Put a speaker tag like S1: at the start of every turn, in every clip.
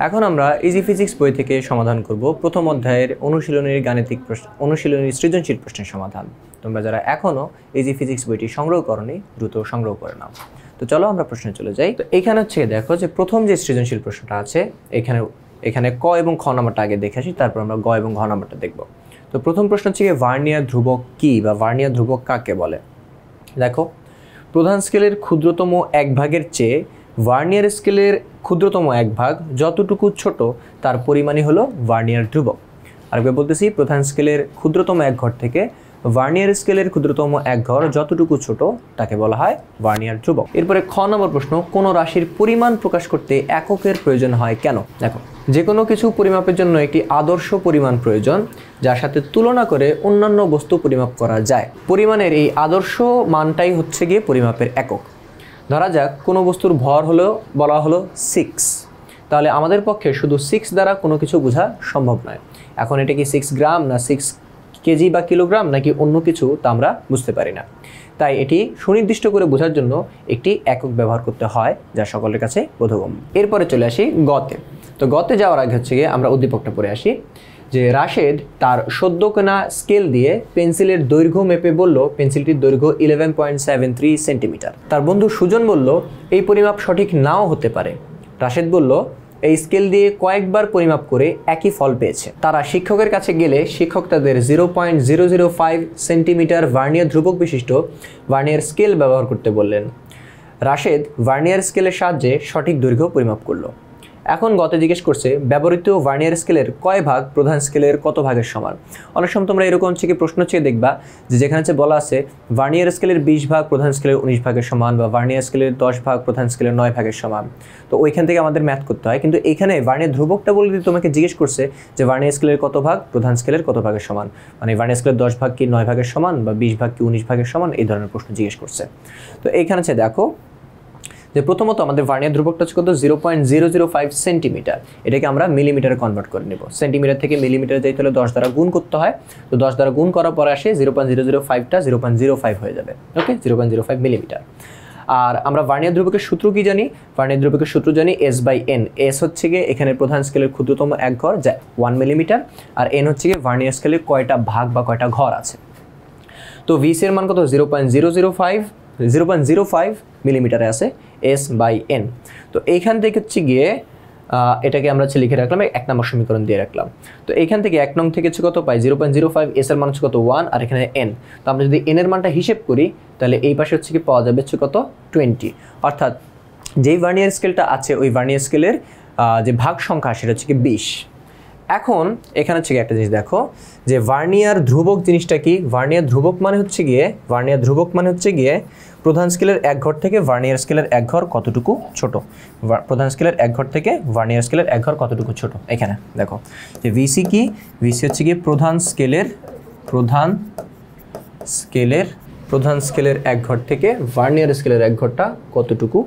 S1: এখন আমরা easy physics বই থেকে সমাধান করব প্রথম অধ্যায়ের অনুশীলনীর সৃজনশীল প্রশ্নের সমাধান। তোমরা যারা এখনও ইজি ফিজিক্স বইটি সংগ্রহ করনি দ্রুত সংগ্রহ করে নাও। তো চলো আমরা প্রশ্নে চলে যাই। তো এখানে হচ্ছে দেখো যে প্রথম যে সৃজনশীল প্রশ্নটা আছে এখানে ক এবং খ নাম্বারটা আগে দেখে আসি, তারপর আমরা গ এবং ঘ নাম্বারটা দেখব। তো প্রথম প্রশ্ন হচ্ছে ভার্নিয়ার ধ্রুবক কি বা ভার্নিয়ার ধ্রুবক কাকে বলে। দেখো, প্রধান স্কেলের ক্ষুদ্রতম এক ভাগের চেয়ে ভার্নিয়ার স্কেলের ক্ষুদ্রতম এক ভাগ যতটুকু ছোট তার পরিমাণই হলো ভার্নিয়ার ধ্রুবক। আরেকবার বলতেছি, প্রধান স্কেলের ক্ষুদ্রতম এক ঘর থেকে ভার্নিয়ার স্কেলের ক্ষুদ্রতম এক ঘর যতটুকু ছোট তাকে বলা হয় ভার্নিয়ার ধ্রুবক। এরপরে খ নম্বর প্রশ্ন, কোন রাশির পরিমাণ প্রকাশ করতে এককের প্রয়োজন হয় কেন? দেখো, যে কোনো কিছু পরিমাপের জন্য একটি আদর্শ পরিমাণ প্রয়োজন যার সাথে তুলনা করে অন্যান্য বস্তু পরিমাপ করা যায়। পরিমাণের এই আদর্শ মানটাই হচ্ছে গিয়ে পরিমাপের একক। ধরা যাক কোনো বস্তুর ভর বলা হলো 6, তাহলে আমাদের পক্ষে শুধু 6 দ্বারা কোনো কিছু বোঝা সম্ভব নয়। এখন এটা কি 6 গ্রাম না 6 কেজি বা কিলোগ্রাম নাকি অন্য কিছু তা আমরা বুঝতে পারি না। তাই এটি সুনির্দিষ্ট করে বোঝার জন্য একটি একক ব্যবহার করতে হয় যা সকলের কাছে বোধগম্য। এরপরে চলে আসি গতে। তো গতে যাওয়ার আগে হচ্ছে গিয়ে আমরা উদ্দীপকটা পড়ে আসি যে রাশেদ তার সদ্য কেনা স্কেল দিয়ে পেন্সিলের দৈর্ঘ্য মেপে বলল পেন্সিলটির দৈর্ঘ্য 11.73 সেন্টিমিটার। তার বন্ধু সুজন বলল এই পরিমাপ সঠিক নাও হতে পারে। রাশেদ বলল এই স্কেল দিয়ে কয়েকবার পরিমাপ করে একই ফল পেয়েছে। তারা শিক্ষকের কাছে গেলে শিক্ষক তাদের 0.005 সেন্টিমিটার ভার্নিয়ার ধ্রুবক বিশিষ্ট ভার্নিয়ার স্কেল ব্যবহার করতে বললেন। রাশেদ ভার্নিয়ার স্কেলের সাহায্যে সঠিক দৈর্ঘ্য পরিমাপ করলো। এখন গতে জিজ্ঞেস করছে ব্যবহৃত ভার্নিয়ার স্কেলের কয় ভাগ প্রধান স্কেলের কত ভাগের সমান। অনেক সময় তোমরা এরকম থেকে প্রশ্ন চেয়ে দেখবা যে যেখানে বলা আছে ভার্নিয়ার স্কেলের 20 ভাগ প্রধান স্কেলের 19 ভাগের সমান বা ভার্নিয়ার স্কেলের 10 ভাগ প্রধান স্কেলের 9 ভাগের সমান। তো ওইখান থেকে আমাদের ম্যাথ করতে হয়, কিন্তু এখানে ভার্নিয়ার ধ্রুবকটা বলে দিয়ে তোমাকে জিজ্ঞেস করছে যে ভার্নিয়ার স্কেলের কত ভাগ প্রধান স্কেলের কত ভাগের সমান, মানে ভার্নিয়ার স্কেলের 10 ভাগ কি 9 ভাগের সমান বা 20 ভাগ কি 19 ভাগের সমান, এই ধরনের প্রশ্ন জিজ্ঞেস করছে। তো এইখানে দেখো যে প্রথমত আমাদের ভার্নিয়ার ধ্রুবকটা হচ্ছে কত 0.005 সেন্টিমিটার। এটাকে আমরা মিলিমিটারে কনভার্ট করে নেব। সেন্টিমিটার থেকে মিলিমিটারে যাইতে হলে 10 দ্বারা গুণ করতে হয়। তো 10 দ্বারা গুণ করার পরে আসে 0.005টা 0.05 হয়ে যাবে। ওকে, 0.05 মিলিমিটার। আর আমরা ভার্নিয়ার ধ্রুবকের সূত্র কি জানি? ভার্নিয়ার ধ্রুবকের সূত্র জানি S/N। S হচ্ছে গিয়ে এখানে প্রধান স্কেলের ক্ষুদ্রতম এক ঘর যা 1 মিলিমিটার, আর N হচ্ছে গিয়ে ভার্নিয়ার স্কেলের কয়টা ভাগ বা কয়টা ঘর আছে। তো VC এর মান কত 0.005 মিলিমিটারে আছে S/N। তো এইখান থেকে হচ্ছে গিয়ে এটাকে আমরা লিখে রাখলাম, 1 নম্বর সমীকরণ দিয়ে রাখলাম। তো এইখান থেকে 1 নং থেকে হচ্ছে কত পাই 0.05, S এর মান হচ্ছে কত 1, আর এখানে N। তো আমরা যদি N এর মানটা হিসেব করি তাহলে এই পাশে হচ্ছে কি পাওয়া যাবে হচ্ছে কত 20। অর্থাৎ যেই ভার্নিয়ার স্কেলটা আছে ওই ভার্নিয়ার স্কেলের যে ভাগ সংখ্যা সেটা হচ্ছে কি 20। এখন এখানে হচ্ছে একটা জিনিস দেখো যে ভার্নিয়ার ধ্রুবক জিনিসটা কি। ভার্নিয়ার ধ্রুবক মানে হচ্ছে গিয়ে প্রধান স্কেলের এক ঘর থেকে ভার্নিয়ার স্কেলের এক ঘর কতটুকু ছোট। প্রধান স্কেলের এক ঘর থেকে ভার্নিয়ার স্কেলের এক ঘর কতটুকু ছোট। এখানে দেখো যে ভিসি কি, ভিসি হচ্ছে গিয়ে প্রধান স্কেলের এক ঘর থেকে ভার্নিয়ার স্কেলের এক ঘরটা কতটুকু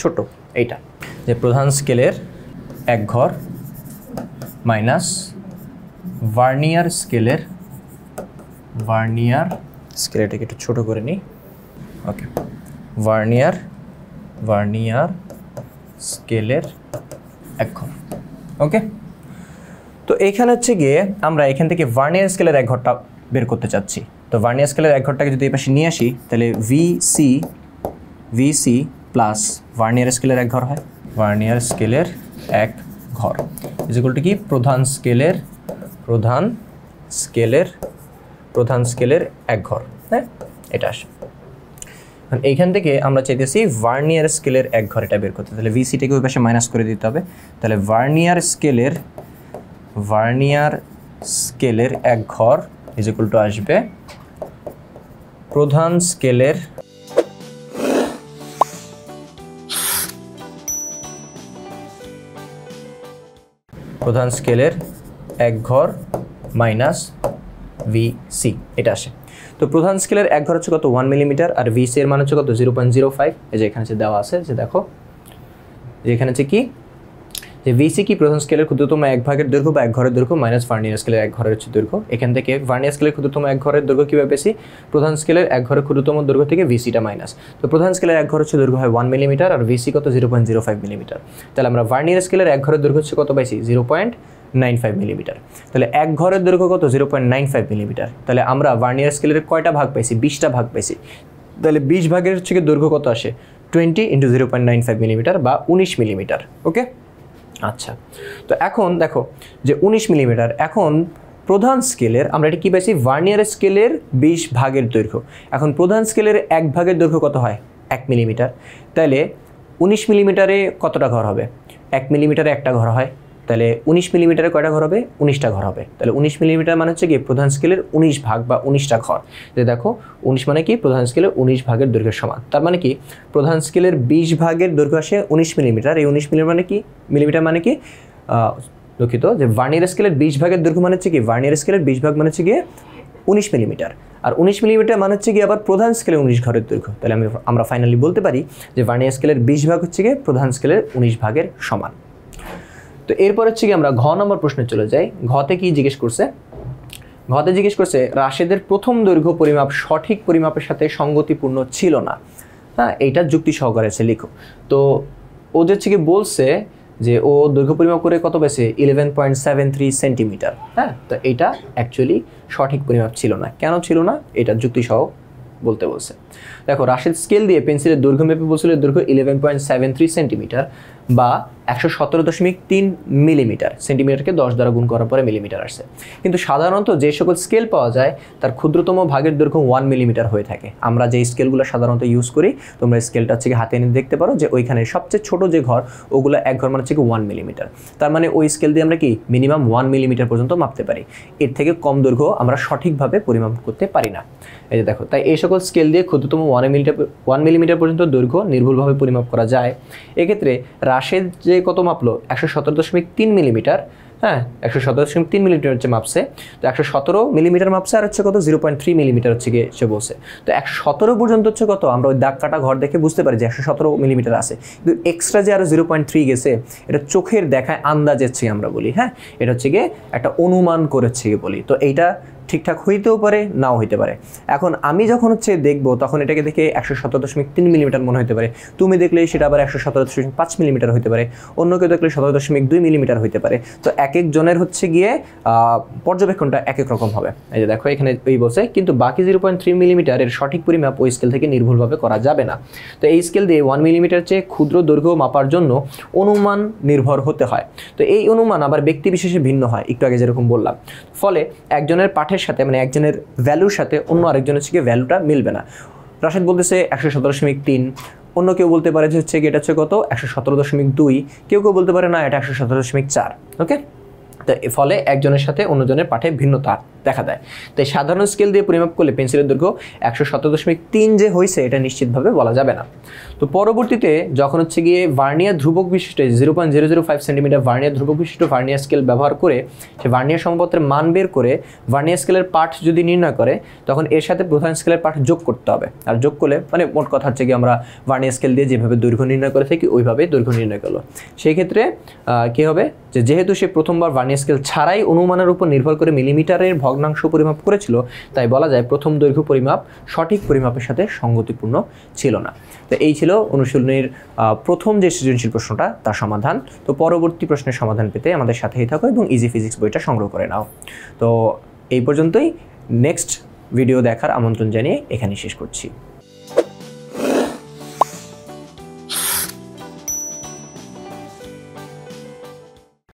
S1: ছোট। এইটা যে প্রধান স্কেলের এক ঘর মাইনাস ভার্নিয়ার স্কেলেরটাকে একটু ছোট করে নিই। ওকে, ভার্নিয়ার স্কেলের এক ঘর। ওকে, তো এইখানে হচ্ছে গিয়ে আমরা এখান থেকে ভার্নিয়ার স্কেলের এক ঘরটা বের করতে চাচ্ছি। তো ভার্নিয়ার স্কেলের এক ঘরটাকে যদি এই পাশে নিয়ে আসি তাহলে ভিসি প্লাস ভার্নিয়ার স্কেলের এক ঘর হয়। ভার্নিয়ার স্কেলের এক ঘর ইজ ইকুয়াল টু কি প্রধান স্কেলের এক ঘর। হ্যাঁ, এটা আসে। এইখান থেকে আমরা চাইতেছি ভার্নিয়ার স্কেলের এক ঘর এটা বের করতে, তাহলে ভিসিটাকে ওই পাশে মাইনাস করে দিতে হবে। তাহলে ভার্নিয়ার স্কেলের এক ঘর ইজ ইকুয়াল টু আসবে প্রধান স্কেলের এক ঘর মাইনাস ভিসি, এটা আসে। তো প্রধান স্কেলের এক ঘর হচ্ছে কত 1 মিলিমিটার, আর ভিসি এর মান হচ্ছে কত 0.05। এই যে এখানে যে দেওয়া আছে যে দেখো যে এখানে হচ্ছে কি যে ভিসি কি প্রধান স্কেলের ক্ষুদ্রতম এক ভাগের দৈর্ঘ্য বা এক ঘরের দৈর্ঘ্য মাইনাস ভার্নিয়ার স্কেলের এক ঘরের হচ্ছে দৈর্ঘ্য। এখান থেকে ভার্নিয়ার স্কেলের ক্ষুদ্রতম এক ঘরের দৈর্ঘ্য কীভাবে পেয়েছি, প্রধান স্কেলের এক ঘরের ক্ষুদ্রতম দৈর্ঘ্য থেকে ভিসিটা মাইনাস। তো প্রধান স্কেলের এক ঘর হচ্ছে দৈর্ঘ্য হয় 1 মিলিমিটার আর ভিসি কত 0.05 মিলিমিটার। তাহলে আমরা ভার্নিয়ার স্কেলের এক ঘরের দৈর্ঘ্য হচ্ছে কত পাইছি 0.95 মিলিমিটার। তাহলে এক ঘরের দৈর্ঘ্য কত 0.95 মিলিমিটার। তাহলে আমরা ভার্নিয়ার স্কেলের কয়টা ভাগ পাইছি, 20টা ভাগ পাইছি। তাহলে 20 ভাগের হচ্ছে দৈর্ঘ্য কত আসে 20 × 0.95 মিলিমিটার বা 19 মিলিমিটার। ওকে, আচ্ছা। তো এখন দেখো যে 19 মিলিমিটার, এখন প্রধান স্কেলের আমরা এটা কী পাইছি, ভার্নিয়ার স্কেলের 20 ভাগের দৈর্ঘ্য। এখন প্রধান স্কেলের এক ভাগের দৈর্ঘ্য কত হয় 1 মিলিমিটার। তাহলে 19 মিলিমিটারে কতটা ঘর হবে, 1 মিলিমিটারে একটা ঘর হয়। তাহলে 19 মিলিমিটারে কয়টা ঘর হবে, 19টা ঘর হবে। তাহলে 19 মিলিমিটার মানে হচ্ছে কি প্রধান স্কেলের 19 ভাগ বা 19টা ঘর। যে দেখো 19 মানে কি প্রধান স্কেলের 19 ভাগের দৈর্ঘ্যের সমান। তার মানে কি প্রধান স্কেলের 20 ভাগের দৈর্ঘ্য আসে 19 মিলিমিটার। এই 19 মিলিমিটার মানে কি দুঃখিত, যে ভার্নিয়ার স্কেলের 20 ভাগের দৈর্ঘ্য মানে হচ্ছে কি, ভার্নিয়ার স্কেলের 20 ভাগ মানে হচ্ছে গিয়ে 19 মিলিমিটার। আর 19 মিলিমিটার মানে হচ্ছে কি আবার প্রধান স্কেলের 19 ঘরের দৈর্ঘ্য। তাহলে আমরা ফাইনালি বলতে পারি যে ভার্নিয়ার স্কেলের 20 ভাগ হচ্ছে গিয়ে প্রধান স্কেলের 19 ভাগের সমান। তো এরপর হচ্ছে কি আমরা ঘ নম্বর প্রশ্নে চলে যাই। ঘতে কি জিজ্ঞেস করছে, ঘতে জিজ্ঞেস করছে রাশেদের প্রথম দৈর্ঘ্য পরিমাপ সঠিক পরিমাপের সাথে সঙ্গতিপূর্ণ ছিল না। হ্যাঁ, এইটা যুক্তি সহকারে আছে লিখো। তো ও হচ্ছে কি বলছে যে ও দৈর্ঘ্য পরিমাপ করে কত পেয়েছে 11.73 সেন্টিমিটার। হ্যাঁ, তো এটা অ্যাকচুয়ালি সঠিক পরিমাপ ছিল না। কেন ছিল না এটা যুক্তি সহ বলতে বলছে। দেখো রাশেদ স্কেল দিয়ে পেন্সিলের দৈর্ঘ্য মেপে বলছিল দৈর্ঘ্য 11.73 সেন্টিমিটার বা 117.3 মিলিমিটার। সেন্টিমিটারকে 10 দ্বারা গুণ করার পরে মিলিমিটার আসছে। কিন্তু সাধারণত যে সকল স্কেল পাওয়া যায় তার ক্ষুদ্রতম ভাগের দৈর্ঘ্য 1 মিলিমিটার হয়ে থাকে। আমরা যে স্কেলগুলো সাধারণত ইউজ করি, তোমরা স্কেলটা হচ্ছে হাতে এনে দেখতে পারো যে ওইখানে সবচেয়ে ছোট যে ঘর ওগুলো এক ঘর মানে হচ্ছে 1 মিলিমিটার। তার মানে ওই স্কেল দিয়ে আমরা কি মিনিমাম 1 মিলিমিটার পর্যন্ত মাপতে পারি। এর থেকে কম দৈর্ঘ্য আমরা সঠিকভাবে পরিমাপ করতে পারি না। এই যে দেখো, তাই এই সকল স্কেল দিয়ে ক্ষুদ্রতম 1 মিলিমিটার পর্যন্ত দৈর্ঘ্য নির্ভুলভাবে পরিমাপ করা যায়। এক্ষেত্রে রাশেদ যে কত মাপলো 117.3 মিলিমিটার। হ্যাঁ, 117.3 মিলিমিটার হচ্ছে মাপছে। তো 117 মিলিমিটার মাপছে আর হচ্ছে কত 0.3 মিলিমিটার হচ্ছে গিয়ে সে বলছে। তো 117 পর্যন্ত হচ্ছে কত আমরা ওই দাগ কাটা ঘর দেখে বুঝতে পারি যে 117 মিলিমিটার আছে। কিন্তু এক্সট্রা যে আরো 0.3 গেছে এটা চোখের দেখায় আন্দাজ হচ্ছে আমরা বলি। হ্যাঁ, এটা হচ্ছে গিয়ে একটা অনুমান করেছে বলি। তো এইটা ঠিকঠাক হইতেও পারে নাও হইতে পারে। এখন আমি যখন হচ্ছে দেখবো তখন এটাকে দেখে 117.3 মিলিমিটার মনে হতে পারে, তুমি দেখলে সেটা আবার 117.5 মিলিমিটার হতে পারে, অন্য কেউ দেখলে 17.2 মিলিমিটার হতে পারে। তো এক একজনের হচ্ছে গিয়ে পর্যবেক্ষণটা এক এক রকম হবে। এই যে দেখো এখানে এই বলছে কিন্তু বাকি 0.3 মিলিমিটারের সঠিক পরিমাপ ওই স্কেল থেকে নির্ভুলভাবে করা যাবে না। তো এই স্কেল দিয়ে 1 মিলিমিটার চেয়ে ক্ষুদ্র দৈর্ঘ্য মাপার জন্য অনুমান নির্ভর হতে হয়। তো এই অনুমান আবার ব্যক্তি বিশেষে ভিন্ন হয়, একটু আগে যেরকম বললাম। ফলে একজনের পাঠের সাথে মানে একজনের ভ্যালুর সাথে অন্য আরেকজনের হচ্ছে ভ্যালুটা মিলবে না। রাশেদ বলতেছে 117.3, অন্য কেউ বলতে পারে যে হচ্ছে এটা হচ্ছে কত 117.2, কেউ কেউ বলতে পারে না এটা 117.4। ওকে, তো ফলে একজনের সাথে অন্যজনের পাঠে ভিন্নতা দেখা দেয়। তাই সাধারণ স্কেল দিয়ে পরিমাপ করলে পেন্সিলের দৈর্ঘ্য 117.3 যে হয়েছে এটা নিশ্চিতভাবে বলা যাবে না। তো পরবর্তীতে যখন হচ্ছে গিয়ে ভার্নিয়ার ধ্রুবক বিশিষ্ট 0.005 সেন্টিমিটার ভার্নিয়ার ধ্রুবক বিশিষ্ট ভার্নিয়ার স্কেল ব্যবহার করে সে ভার্নিয়ার সম্পত্তির মান বের করে ভার্নিয়ার স্কেলের পাঠ যদি নির্ণয় করে তখন এর সাথে প্রধান স্কেলের পাঠ যোগ করতে হবে। আর যোগ করলে মানে মোট কথা হচ্ছে কি আমরা ভার্নিয়ার স্কেল দিয়ে যেভাবে দৈর্ঘ্য নির্ণয় করে থাকি ওইভাবে দৈর্ঘ্য নির্ণয় করলো। সেই ক্ষেত্রে কী হবে যে যেহেতু সে প্রথমবার ভার্নিয়ার স্কেল ছাড়াই অনুমানের উপর নির্ভর করে মিলিমিটারের ভগ্নাংশ পরিমাপ করেছিল, তাই বলা যায় প্রথম দৈর্ঘ্য পরিমাপ সঠিক পরিমাপের সাথে সঙ্গতিপূর্ণ ছিল না। তো এই ছিল অনুশীলনীর প্রথম যে সৃজনশীল প্রশ্নটা তার সমাধান। তো পরবর্তী প্রশ্নের সমাধান পেতে আমাদের সাথেই থাকো এবং ইজি ফিজিক্স বইটা সংগ্রহ করে নাও। তো এই পর্যন্তই, নেক্সট ভিডিও দেখার আমন্ত্রণ জানিয়ে এখানেই শেষ করছি।